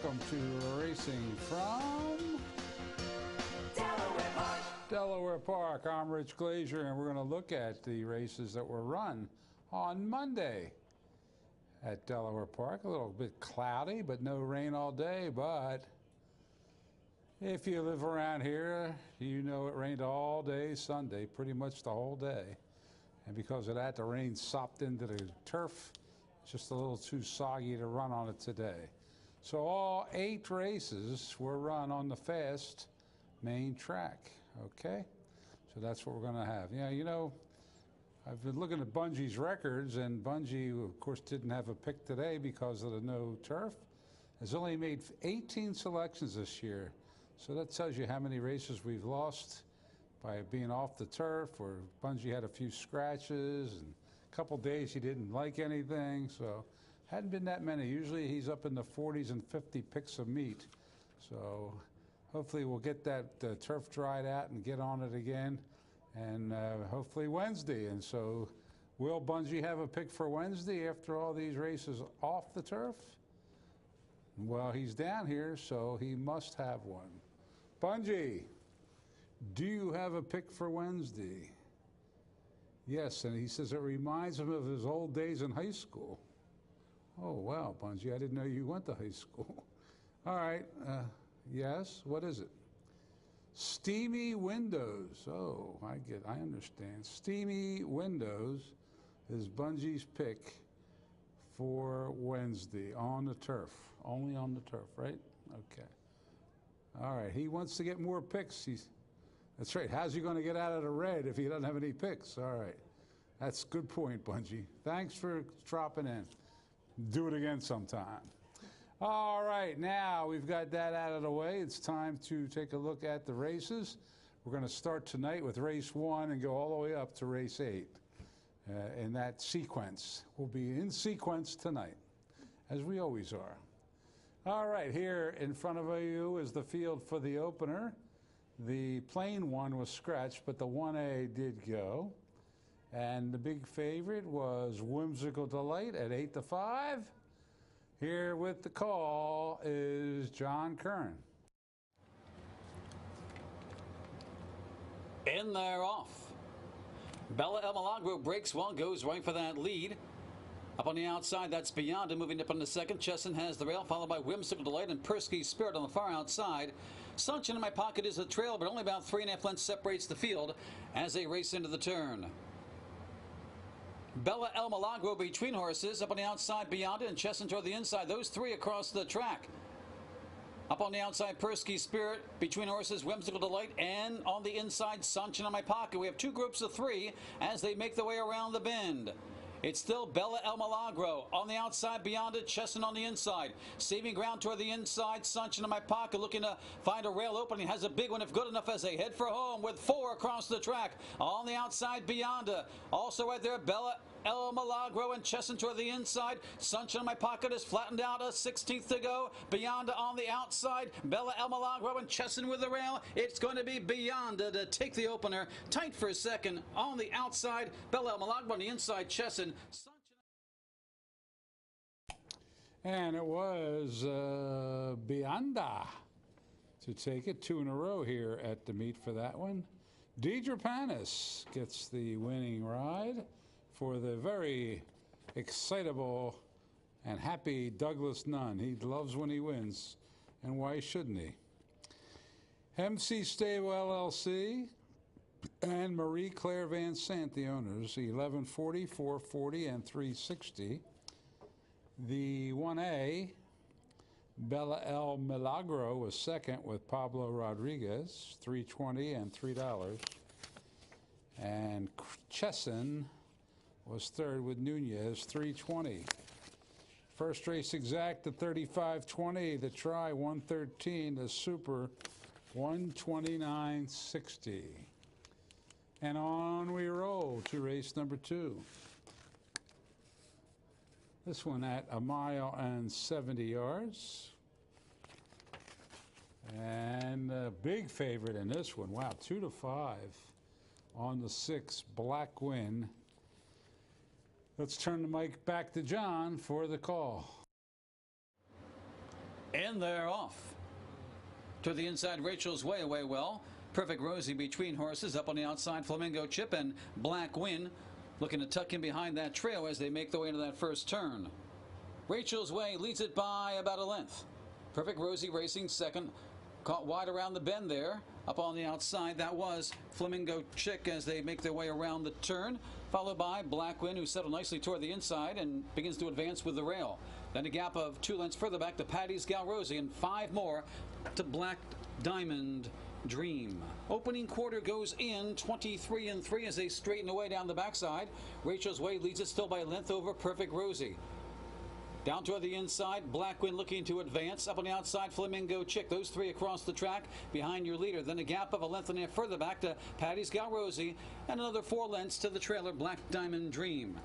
welcome to Racing from Delaware Park. Delaware Park. I'm Rich Glazier, and we're going to look at the races that were run on Monday at Delaware Park. A little bit cloudy, but no rain all day. But if you live around here, you know it rained all day Sunday, pretty much the whole day. And because of that, the rain sopped into the turf. It's just a little too soggy to run on it today. So all 8 races were run on the fast main track, okay? So that's what we're going to have. Yeah, you know, I've been looking at Bungey's records, and Bungey, of course, didn't have a pick today because of the no turf. Has only made 18 selections this year. So that tells you how many races we've lost by being off the turf, or Bungey had a few scratches, and a couple days he didn't like anything, so hadn't been that many. Usually he's up in the 40s and 50 picks of meat. So hopefully we'll get that turf dried out and get on it again, and hopefully Wednesday. And so will Bungey have a pick for Wednesday after all these races off the turf? Well, he's down here, so he must have one. Bungey, do you have a pick for Wednesday? Yes, and he says it reminds him of his old days in high school. Oh, wow, Bungey, I didn't know you went to high school. All right, yes, what is it? Steamy Windows. Oh, I understand. Steamy Windows is Bungey's pick for Wednesday on the turf. Only on the turf, right? Okay. All right, he wants to get more picks. That's right. How's he going to get out of the red if he doesn't have any picks? All right. That's a good point, Bungey. Thanks for dropping in. Do it again sometime. All right. Now we've got that out of the way. It's time to take a look at the races. We're going to start tonight with race 1 and go all the way up to race 8. In that sequence. We'll be in sequence tonight, as we always are. All right. Here in front of you is the field for the opener. The plain one was scratched, but the 1A did go. And the big favorite was Whimsical Delight at 8-5. Here with the call is John Curran. In there, off. Bella El Milagro breaks one, goes right for that lead. Up on the outside, that's Beyonda moving up on the second. Chesson has the rail, followed by Whimsical Delight and Persky Spirit on the far outside. Sunshine in My Pocket is the trail, but only about 3.5 lengths separates the field as they race into the turn. Bella El Milagro between horses. Up on the outside, Beyonda and Chesson toward the inside. Those 3 across the track. Up on the outside, Persky Spirit. Between horses, Whimsical Delight. And on the inside, Sunshine in My Pocket. We have 2 groups of 3 as they make their way around the bend. It's still Bella El Milagro on the outside, Beyond it, Chesson on the inside. Saving ground toward the inside, Sunshine in My Pocket looking to find a rail opening. Has a big one if good enough as they head for home with 4 across the track. On the outside, Beyonda. Also right there, Bella El Milagro and Chesson toward the inside. Sunshine in My Pocket is flattened out, a 16th to go. Beyonda on the outside. Bella El Milagro and Chesson with the rail. It's going to be Beyonda to take the opener. Tight for a second on the outside. Bella El Milagro on the inside. Chesson. And it was Beyonda to take it 2 in a row here at the meet for that one. Deidre Panis gets the winning ride for the very excitable and happy Douglas Nunn. He loves when he wins, and why shouldn't he? MC Stable LLC and Marie Claire Van Sant, the owners, 1140, 440, and 360. The 1A, Bella El Milagro was second with Pablo Rodriguez, $3.20 and $3. And Chesson was third with Nunez, $3.20. First race exact, the 35.20, the try 113, the super 129.60. And on we roll to race number 2. This one at 1 mile and 70 yards. And a big favorite in this one. Wow, 2-5 on the 6, Black Win. Let's turn the mic back to John for the call. And they're off. To the inside, Rachel's Way away well. Perfect Rosie between horses. Up on the outside, Flamingo Chip and Black Win looking to tuck in behind that trail as they make their way into that first turn. Rachel's Way leads it by about a length. Perfect Rosie racing second. Caught wide around the bend there. Up on the outside, that was Flamingo Chick as they make their way around the turn. Followed by Black Win, who settled nicely toward the inside and begins to advance with the rail. Then a gap of 2 lengths further back to Patty's Gal Rosie and 5 more to Black Diamond Dream. Opening quarter goes in 23-3 as they straighten away down the backside. Rachel's Way leads it still by a length over Perfect Rosie. Down toward the inside, Black Win looking to advance. Up on the outside, Flamingo Chick. Those 3 across the track behind your leader. Then a gap of a length and a half further back to Patty's Gal Rosie and another 4 lengths to the trailer Black Diamond Dream.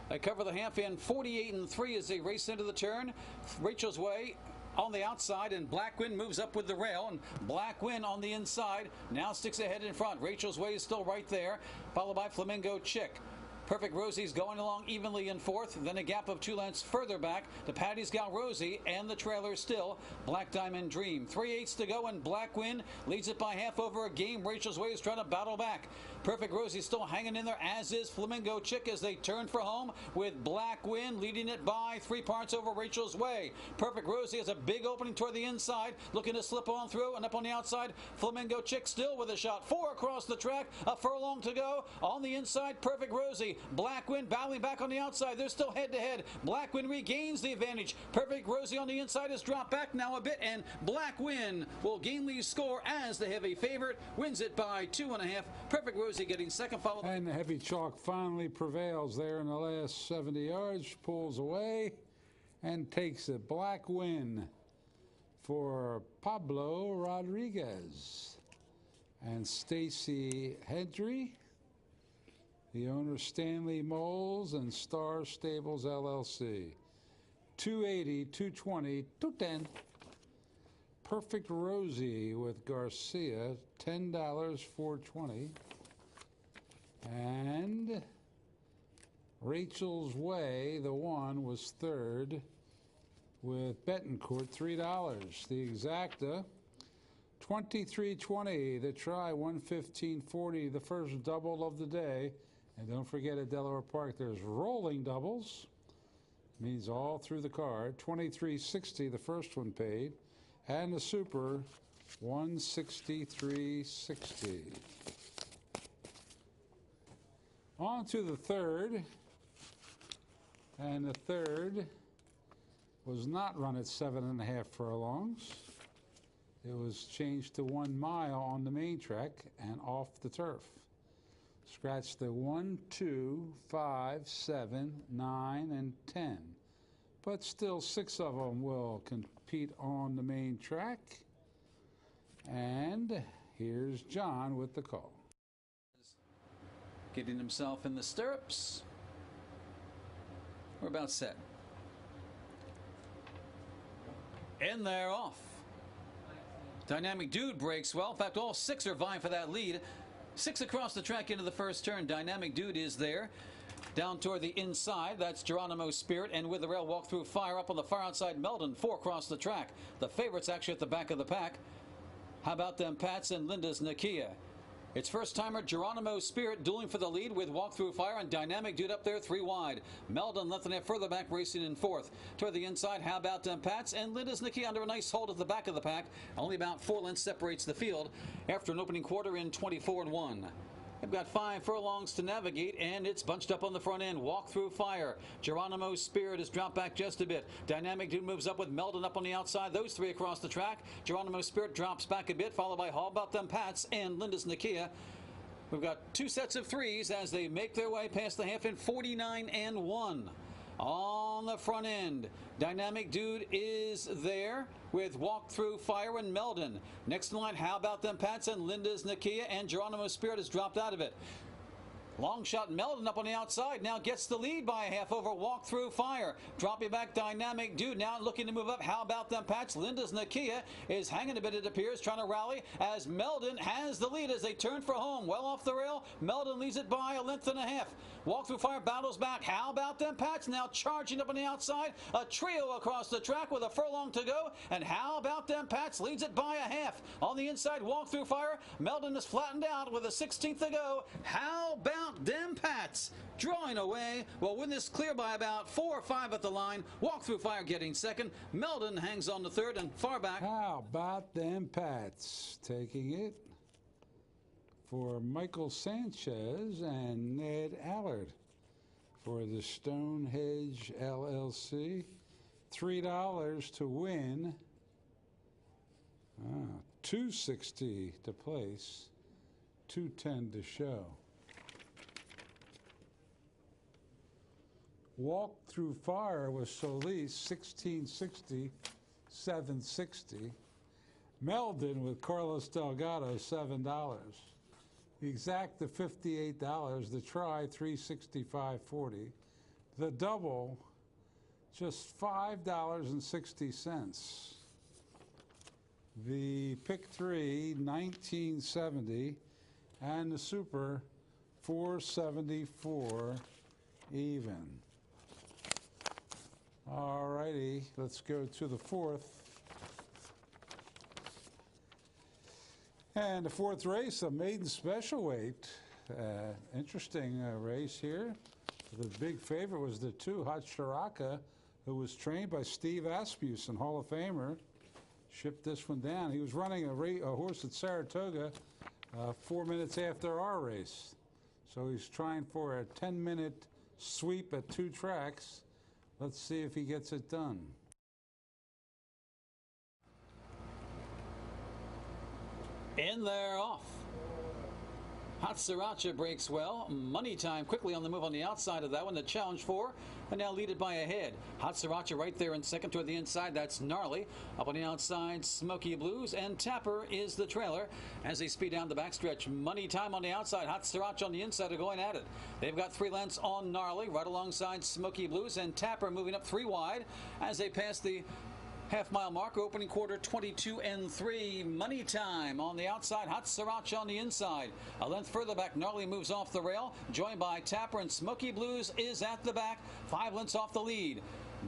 They cover the half in 48-3 as they race into the turn. Rachel's Way on the outside, and Black Win moves up with the rail, and Black Win on the inside now sticks ahead in front. Rachel's Way is still right there, followed by Flamingo Chick. Perfect Rosie's going along evenly in fourth, then a gap of 2 lengths further back to Patty's Gal Rosie and the trailer still Black Diamond Dream. 3/8 to go, and Black Win leads it by half over a game. Rachel's Way is trying to battle back. Perfect Rosie still hanging in there, as is Flamingo Chick as they turn for home with Black Win leading it by 3 parts over Rachel's Way. Perfect Rosie has a big opening toward the inside, looking to slip on through, and up on the outside, Flamingo Chick still with a shot. 4 across the track, a furlong to go. On the inside, Perfect Rosie. Black Win battling back on the outside. They're still head-to-head. Black Win regains the advantage. Perfect Rosie on the inside has dropped back now a bit, and Black Win will gain the score as the heavy favorite. Wins it by 2.5. Perfect Rosie getting second, followed by... And the heavy chalk finally prevails there in the last 70 yards, pulls away, and takes a Black Win for Pablo Rodriguez and Stacy Hedry. The owner, Stanley Moles and Star Stables, LLC. 280, 220, 210. Perfect Rosie with Garcia, $10, 420. And Rachel's Way, the one, was third with Betancourt, $3. The exacta, 23.20. The try, 115.40. The first double of the day. And don't forget at Delaware Park, there's rolling doubles. Means all through the card. 23.60, the first one paid. And the super, 163.60. On to the third. And the third was not run at 7.5 furlongs. It was changed to 1 mile on the main track and off the turf. Scratch the 1, 2, 5, 7, 9, and 10. But still 6 of them will compete on the main track. And here's John with the call. Getting himself in the stirrups. We're about set. And they're off. Dynamic Dude breaks well. In fact, all 6 are vying for that lead. 6 across the track into the first turn. Dynamic Dude is there. Down toward the inside, that's Geronimo Spirit, and with the rail walk through fire up on the far outside, Meldon, 4 across the track. The favorite's actually at the back of the pack. How about them Pats and Linda's Nakia? It's first-timer Geronimo Spirit dueling for the lead with Walk Through Fire and Dynamic Dude up there 3 wide. Meldon left and half further back racing in 4th. Toward the inside, How About Them Pats and Linda's Nakia under a nice hold at the back of the pack. Only about 4 lengths separates the field after an opening quarter in 24-1. They've got 5 furlongs to navigate, and it's bunched up on the front end. Walk Through Fire. Geronimo Spirit has dropped back just a bit. Dynamic Dude moves up with Meldon up on the outside. Those 3 across the track. Geronimo Spirit drops back a bit, followed by How About Them Pats and Linda's Nakia. We've got 2 sets of 3s as they make their way past the half in 49-1. On the front end, Dynamic Dude is there with Walk Through Fire and Meldon. Next in line, How About Them Pats and Linda's Nakia, and Geronimo Spirit has dropped out of it. Long shot Meldon up on the outside. Now gets the lead by a half over Walk Through Fire. Dropping back Dynamic Dude now looking to move up. How about them, Patch? Linda's Nakia is hanging a bit, it appears, trying to rally as Meldon has the lead as they turn for home. Well off the rail. Meldon leads it by a length and a half. Walk Through Fire battles back. How about them, Patch? Now charging up on the outside. A trio across the track with a furlong to go. And how about them, Patch? Leads it by a half. On the inside, Walk Through Fire. Meldon is flattened out with a 16th to go. How about them, Pats? Drawing away. Will win this clear by about 4 or 5 at the line. Walk Through Fire getting second. Meldon hangs on to third and far back. How about them Pats? Taking it for Michael Sanchez and Ned Allard for the Stonehenge LLC. $3 to win. $2.60 to place. $2.10 to show. Walk Through Fire was Solis, $16.60, $7.60. Meldon with Carlos Delgado, $7. The Exacta, $58. The Try, $365.40. The Double, just $5.60. The Pick 3, $19.70. And the Super, $4.74 even. All righty, let's go to the fourth. And the fourth race, a maiden special weight. Interesting race here. The big favorite was the 2, Hot Shiraka, who was trained by Steve Asmussen, Hall of Famer. Shipped this one down. He was running a horse at Saratoga 4 minutes after our race. So he's trying for a 10-minute sweep at 2 tracks. Let's see if he gets it done. In there, off. Hot Sriracha breaks well. Money Time quickly on the move on the outside of that one. The challenge for, and now lead it by a head. Hot Sriracha right there in second toward the inside. That's Gnarly. Up on the outside, Smoky Blues, and Tapper is the trailer as they speed down the backstretch. Money Time on the outside. Hot Sriracha on the inside are going at it. They've got 3 lengths on Gnarly right alongside Smoky Blues, and Tapper moving up 3 wide as they pass the half-mile mark, opening quarter 22 and 3. Money Time on the outside, Hot Sriracha on the inside. A length further back, Gnarly moves off the rail, joined by Tapper, and Smoky Blues is at the back, 5 lengths off the lead.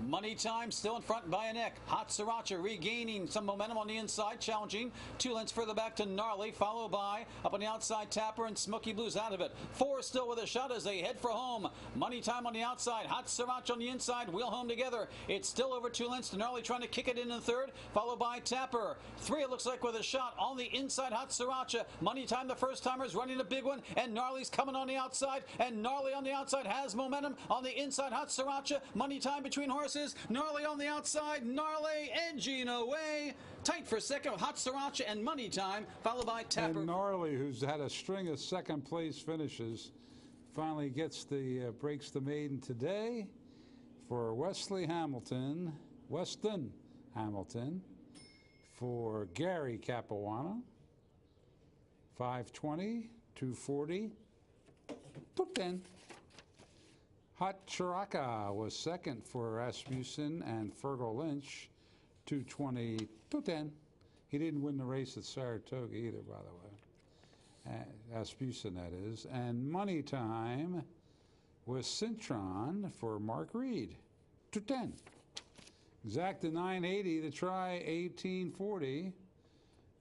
Money Time still in front by a neck. Hot Sriracha regaining some momentum on the inside, challenging 2 lengths further back to Gnarly, followed by up on the outside Tapper and Smoky Blues out of it. 4 still with a shot as they head for home. Money Time on the outside, Hot Sriracha on the inside, wheel home together. It's still over 2 lengths to Gnarly trying to kick it in the third, followed by Tapper. 3 it looks like with a shot on the inside, Hot Sriracha. Money Time, the first timers running a big one, and Gnarly's coming on the outside, and Gnarly on the outside has momentum on the inside. Hot Sriracha, Money Time between horses. Gnarly on the outside, Gnarly edging away. Tight for second with Hot Sriracha and Money Time, followed by Tapper. And Gnarly, who's had a string of second place finishes, finally gets breaks the maiden today for Weston Hamilton, for Gary Capuano. 520, 240, 210. Hot Chiraka was second for Asmussen and Fergal Lynch, 220, 210. He didn't win the race at Saratoga either, by the way. Asmussen, that is. And Money Time was Cintron for Mark Reed, 210. Exacta 980, the Try 1840,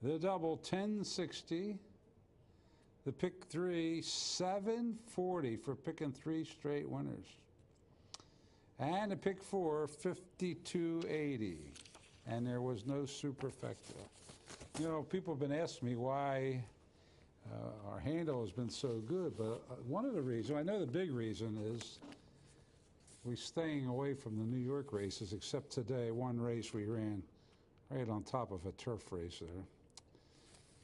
the Double 1060. The Pick 3, 740 for picking 3 straight winners. And the Pick 4, 5280. And there was no superfecta. You know, people have been asking me why our handle has been so good, but one of the reasons, I know the big reason is we're staying away from the New York races, except today, one race we ran right on top of a turf race there.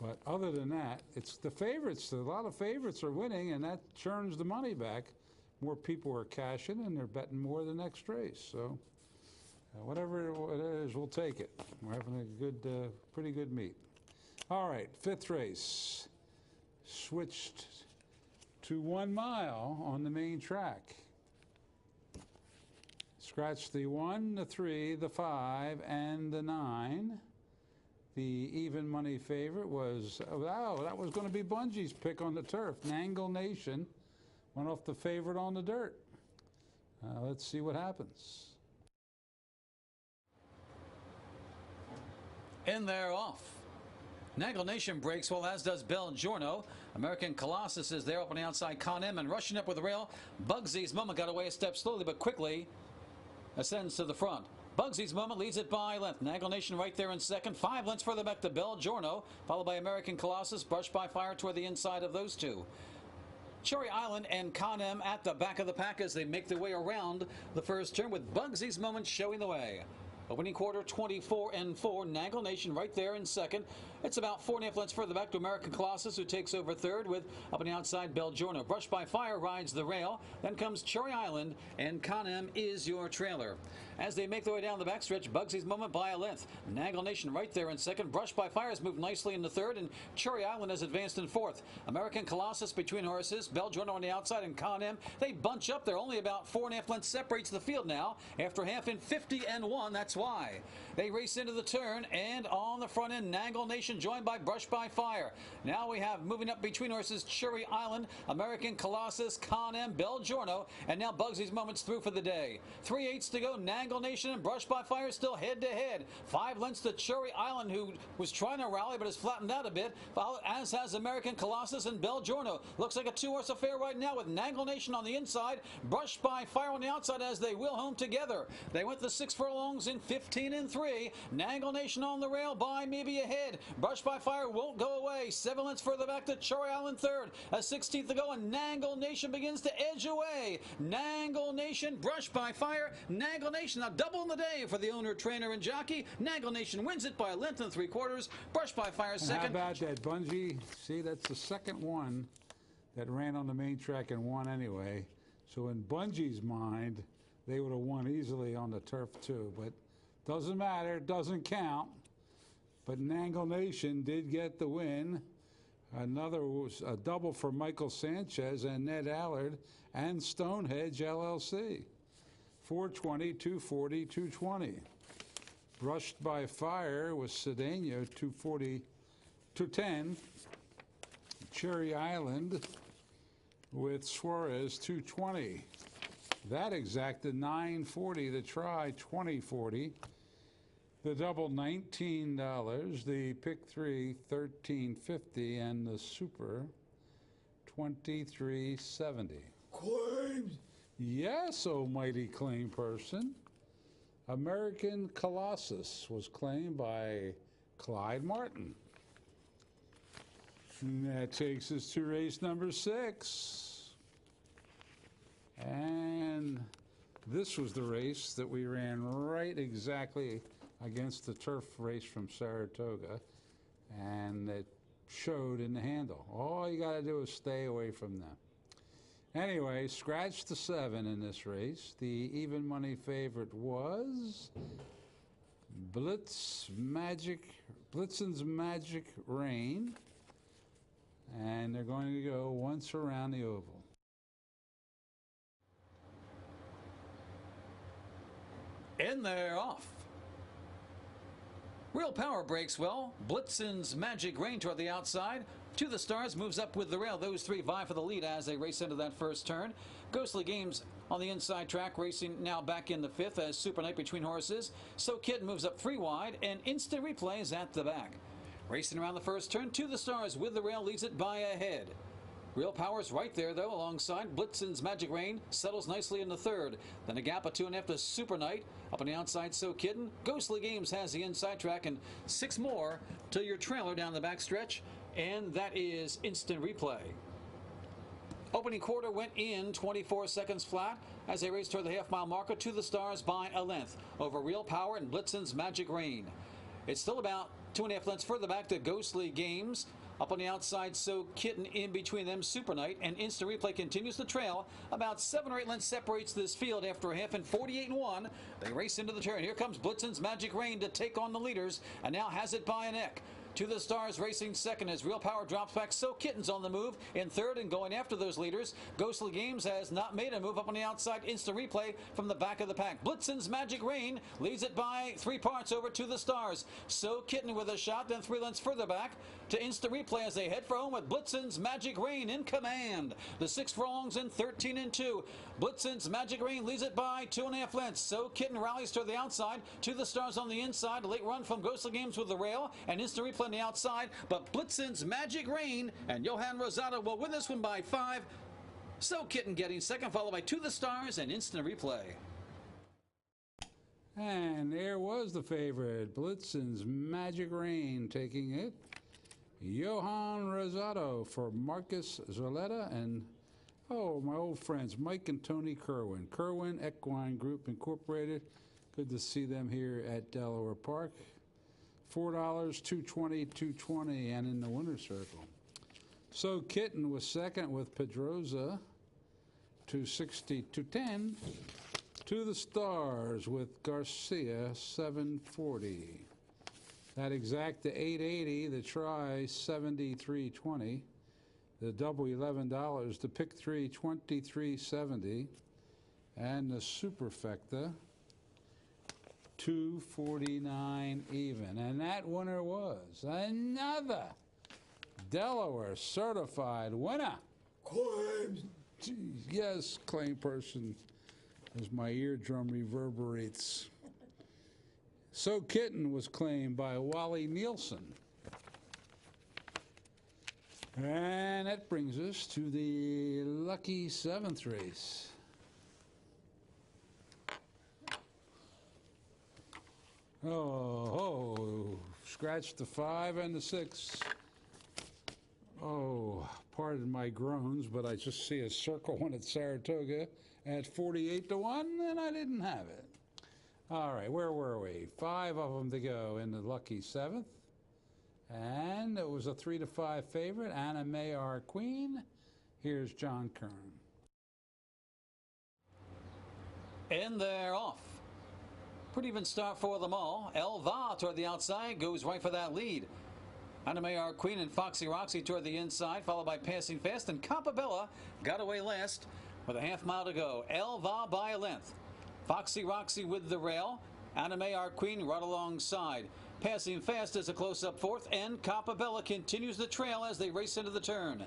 But other than that, it's the favorites. A lot of favorites are winning, and that churns the money back. More people are cashing, and they're betting more the next race. So whatever it is, we'll take it. We're having a good, pretty good meet. All right, 5th race. Switched to 1 mile on the main track. Scratch the 1, the 3, the 5, and the 9. The even money favorite was, oh, that was going to be Bungie's pick on the turf. Nangle Nation went off the favorite on the dirt. Let's see what happens. In there, off. Nangle Nation breaks well, as does Bel Giorno. American Colossus is there up on the outside. Con M and rushing up with the rail. Bugsy's Moment got away a step slowly but quickly. Ascends to the front. Bugsy's Moment leads it by length. Nangle Nation right there in second. 5 lengths further back to Bel Giorno, followed by American Colossus. Brushed by Fire toward the inside of those two. Cherry Island and Con M at the back of the pack as they make their way around the first turn, with Bugsy's Moment showing the way. Opening quarter, 24-4. Nangle Nation right there in second. It's about 4.5 lengths further back to American Colossus, who takes over third, with up on the outside Bel Giorno. Brushed by Fire rides the rail. Then comes Cherry Island, and Con M is your trailer. As they make their way down the backstretch, Bugsy's Moment by a length. Nangle Nation right there in second. Brushed by Fire has moved nicely into third, and Cherry Island has advanced in fourth. American Colossus between horses. Bel Giorno on the outside, and Con M. They bunch up there. Only about 4.5 lengths separates the field now. After half in 50-1, that's why. They race into the turn, and on the front end, Nangle Nation joined by Brushed by Fire. Now we have moving up between horses Cherry Island, American Colossus, Con M, Bel Giorno, and now Bugsy's Moment's through for the day. 3/8 to go. Nangle Nation and Brushed by Fire still head to head. 5 lengths to Cherry Island, who was trying to rally but has flattened out a bit, as has American Colossus and Bel Giorno. Looks like a 2-horse affair right now with Nangle Nation on the inside, Brushed by Fire on the outside as they wheel home together. They went the 6 furlongs in 15-3. Nangle Nation on the rail by maybe ahead. Brushed by Fire won't go away. 7 lengths further back to Cherry Island third. A 16th to go, and Nangle Nation begins to edge away. Nangle Nation, Brushed by Fire. Nangle Nation now double in the day for the owner, trainer, and jockey. Nangle Nation wins it by a length and 3/4. Brushed by Fire second. How about that, Bungie? See, that's the second one that ran on the main track and won anyway. So in Bungie's mind, they would have won easily on the turf too, but doesn't matter, doesn't count. But Nangle Nation did get the win. Another was a double for Michael Sanchez and Ned Allard and Stonehenge LLC. 420, 240, 220. Brushed by Fire was Cedeno, 240, 210. Cherry Island with Suarez, 220. That exacted 940. The try, 2040. The double, $19. The pick 3, $13.50, and the super, $23.70. Claimed. Yes, almighty claim person. American Colossus was claimed by Clyde Martin. And that takes us to race number 6. And this was the race that we ran right exactly against the turf race from Saratoga, and it showed in the handle. All you got to do is stay away from them. Anyway, scratch the 7 in this race. The even money favorite was Blitzen's Magic Rain, and they're going to go once around the oval. In there, off. Real Power breaks well. Blitzen's Magic Rain toward the outside. To the Stars moves up with the rail. Those 3 vie for the lead as they race into that first turn. Ghostly Games on the inside track, racing now back in the 5th as Super Night between horses. So Kid moves up 3 wide, and Instant Replay is at the back. Racing around the first turn, To the Stars with the rail leads it by a head. Real Power's right there, though, alongside. Blitzen's Magic Rain settles nicely in the third. Then a gap of 2.5 to Super Night. Up on the outside, So Kitten. Ghostly Games has the inside track, and 6 more to your trailer down the backstretch, and that is Instant Replay. Opening quarter went in 24 seconds flat as they raced toward the half-mile marker. To the Stars by a length over Real Power and Blitzen's Magic Rain. It's still about 2.5 lengths further back to Ghostly Games. Up on the outside, So Kitten in between them, Super Night, and Instant Replay continues to trail. About 7 or 8 lengths separates this field after a half in 48-1. They race into the turn. Here comes Blitzen's Magic Rain to take on the leaders, and now has it by a neck. To the Stars racing second as Real Power drops back. So Kitten's on the move in third and going after those leaders. Ghostly Games has not made a move up on the outside. Instant replay from the back of the pack. Blitzen's Magic Rain leads it by 3 parts over To the Stars. So Kitten with a shot, then 3 lengths further back to instant replay as they head for home with Blitzen's Magic Rain in command. The 6 furlongs in 13 and 2. Blitzen's Magic Rain leads it by 2.5 lengths. So Kitten rallies to the outside. To the Stars on the inside. A late run from Ghostly Games with the rail and instant replay on the outside. But Blitzen's Magic Rain and Johan Rosado will win this one by 5. So Kitten getting second, followed by To the Stars and instant replay. And there was the favorite, Blitzen's Magic Rain, taking it. Johan Rosado for Marcus Zoletta and, oh, my old friends, Mike and Tony Kerwin. Kerwin Equine Group Incorporated. Good to see them here at Delaware Park. $4, $2.20, $2.20, and in the winner's circle. So Kitten was second with Pedroza, $2.60, $2.10. To the Stars with Garcia, $7.40. That exact to $8.80. The try, $73.20. The double, $11. The pick three, $23.70. And the superfecta, $2.49 even. And that winner was another Delaware certified winner. Claims. Yes, claim person, as my eardrum reverberates. So Kitten was claimed by Wally Nielsen. And that brings us to the lucky 7th race. Oh, scratch the 5 and the 6. Oh, pardon my groans, but I just see a circle one at Saratoga at 48 to 1, and I didn't have it. All right, where were we? 5 of them to go in the lucky 7th. And it was a 3 to 5 favorite, Anna May, our queen. Here's John Kern. And they're off. Pretty even start for them all. Elva toward the outside goes right for that lead. Anna May, our queen, and Foxy Roxy toward the inside, followed by Passing Fast, and Capabella got away last with a half mile to go. Elva by a length. Foxy Roxy with the rail. Anna May, our queen, right alongside. Passing Fast is a close-up fourth, and Capabella continues the trail as they race into the turn.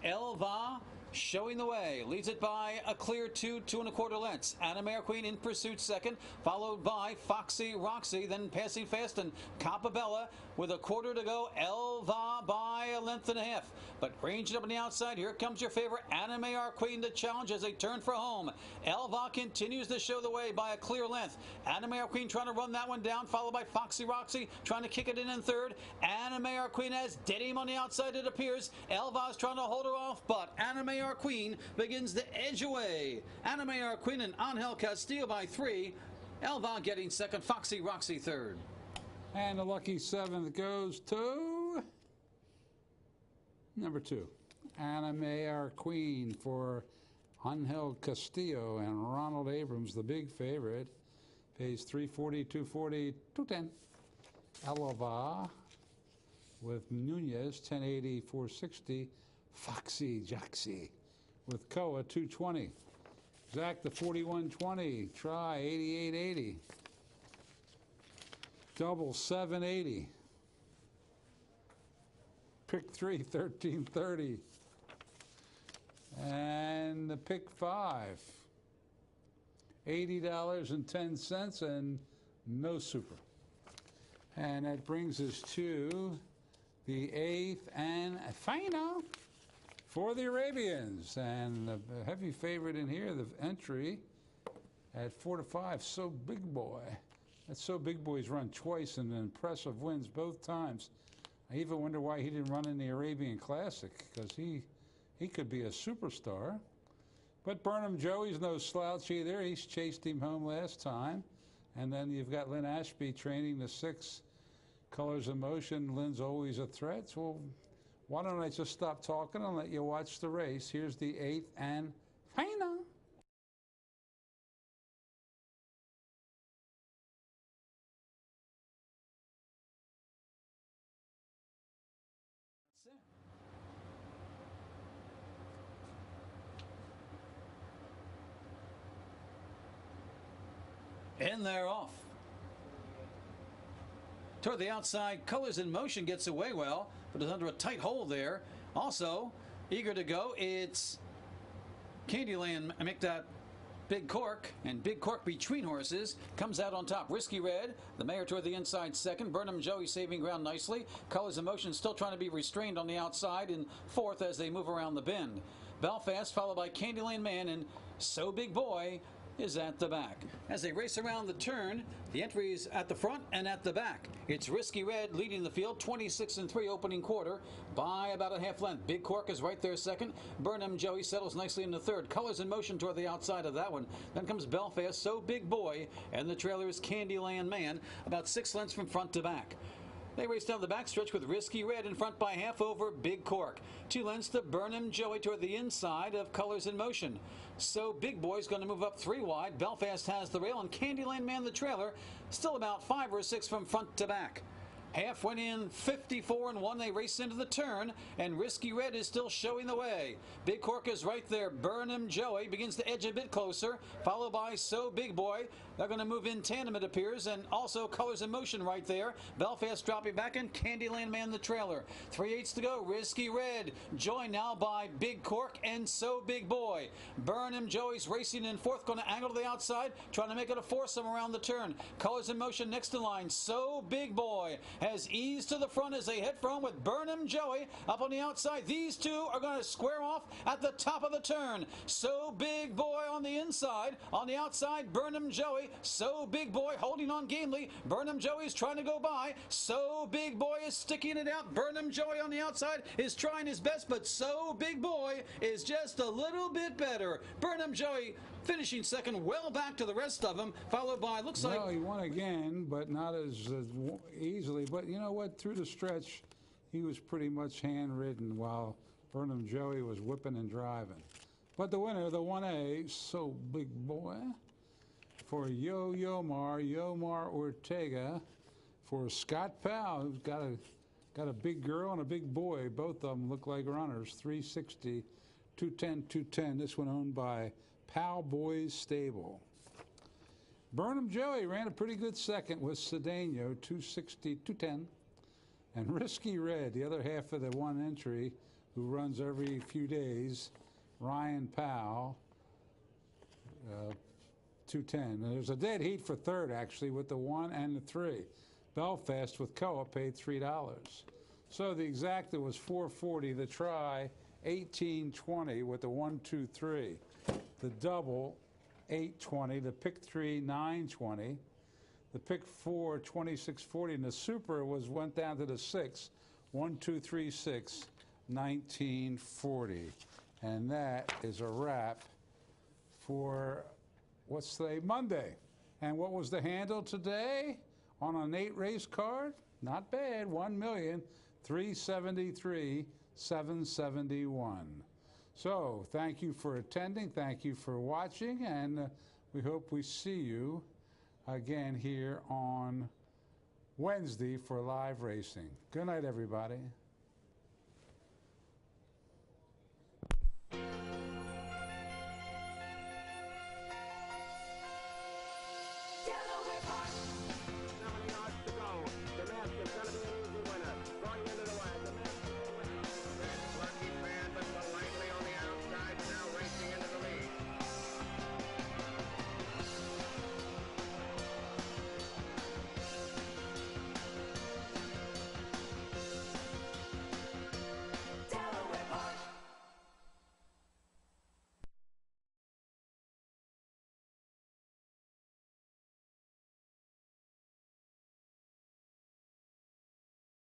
Elva showing the way, leads it by a clear 2 1/4 lengths. Anna May, our queen, in pursuit second, followed by Foxy Roxy, then Passing Fast, and Capabella with a quarter to go. Elva by a length and a half, but ranging up on the outside, here comes your favorite, Anna May, our queen, to challenge as they turn for home. Elva continues to show the way by a clear length. Anna May, our queen, trying to run that one down, followed by Foxy Roxy, trying to kick it in third. Anna May, our queen, has dead aim on the outside, it appears. Elva's trying to hold her off, but Anna May, our queen, begins to edge away. Anna May, our queen, and Angel Castillo by 3. Elva getting second, Foxy Roxy third. And the lucky 7th goes to number 2. Anna May, our queen, for Angel Castillo and Ronald Abrams, the big favorite. Pays $3.40, $2.40, $2.10. Elva with Nunez, $10.80, $4.60. Foxy Joxy with Koa, $2.20. Zach, the 41.20. Try, $88.80. Double, $7.80. Pick 3, $13.30. And the pick 5, $80.10, and no super. And that brings us to the 8th and final for the Arabians. And the heavy favorite in here, the entry at 4 to 5, So Big Boy. That So Big Boy's run twice and impressive wins both times. I even wonder why he didn't run in the Arabian Classic, because he could be a superstar. But Burnham Joey's no slouch either. He's chased him home last time. And then you've got Lynn Ashby training the 6 Colors of Motion. Lynn's always a threat. So why don't I just stop talking and let you watch the race? Here's the 8th and final. And they're off. Toward the outside, Colors in Motion gets away well, but is under a tight hole there. Also, eager to go, it's Candyland, make that Big Cork, and Big Cork Between Horses comes out on top. Risky Red, the mayor toward the inside second. Burnham Joey saving ground nicely. Colors in Motion still trying to be restrained on the outside in fourth as they move around the bend. Belfast followed by Candyland Man, and So Big Boy is at the back. As they race around the turn, the entries at the front and at the back. It's Risky Red leading the field, 26-3 opening quarter by about a half length. Big Cork is right there second. Burnham Joey settles nicely in the third. Colors in Motion toward the outside of that one. Then comes Belfast, So Big Boy, and the trailer is Candyland Man, about 6 lengths from front to back. They race down the backstretch with Risky Red in front by half over Big Cork. 2 lengths to Burnham Joey toward the inside of Colors in Motion. So Big Boy's going to move up 3 wide. Belfast has the rail, and Candyland Man the trailer still about 5 or 6 from front to back. Half went in 54-1. They race into the turn, and Risky Red is still showing the way. Big Cork is right there. Burnham Joey begins to edge a bit closer, followed by So Big Boy. They're going to move in tandem, it appears, and also Colors in Motion right there. Belfast dropping back, and Candyland Man the trailer. 3/8 to go. Risky Red joined now by Big Cork and So Big Boy. Burnham Joey's racing in fourth, going to angle to the outside, trying to make it a foursome around the turn. Colors in Motion next in line. So Big Boy has eased to the front as they head for home with Burnham Joey up on the outside. These two are going to square off at the top of the turn. So Big Boy on the inside. On the outside, Burnham Joey. So Big Boy holding on gamely. Burnham Joey is trying to go by. So Big Boy is sticking it out. Burnham Joey on the outside is trying his best, but So Big Boy is just a little bit better. Burnham Joey finishing second, well back to the rest of them, followed by, looks like... Well, he won again, but not as easily. But you know what? Through the stretch, he was pretty much hand-ridden while Burnham Joey was whipping and driving. But the winner, the 1A, So Big Boy, for Yomar Ortega, for Scott Powell, who's got a big girl and a big boy. Both of them look like runners. 360, 210, 210. This one owned by Powell Boys Stable. Burnham Joey ran a pretty good second with Cedeno, 260, 210. And Risky Red, the other half of the one entry, who runs every few days, Ryan Powell, 210. And there's a dead heat for third, actually, with the 1 and the 3. Belfast with Koa paid $3. So the exacta was $440. The try, $18.20 with the 1, 2, 3. The double, $8.20. The pick 3, $9.20. The pick 4, $26.40. And the super went down to the 6, 1, 2, 3, 6, $19.40. And that is a wrap for what's today? Monday. And what was the handle today on an 8-race card? Not bad. 1,373,771. So thank you for attending. Thank you for watching, and we hope we see you again here on Wednesday for live racing. Good night, everybody.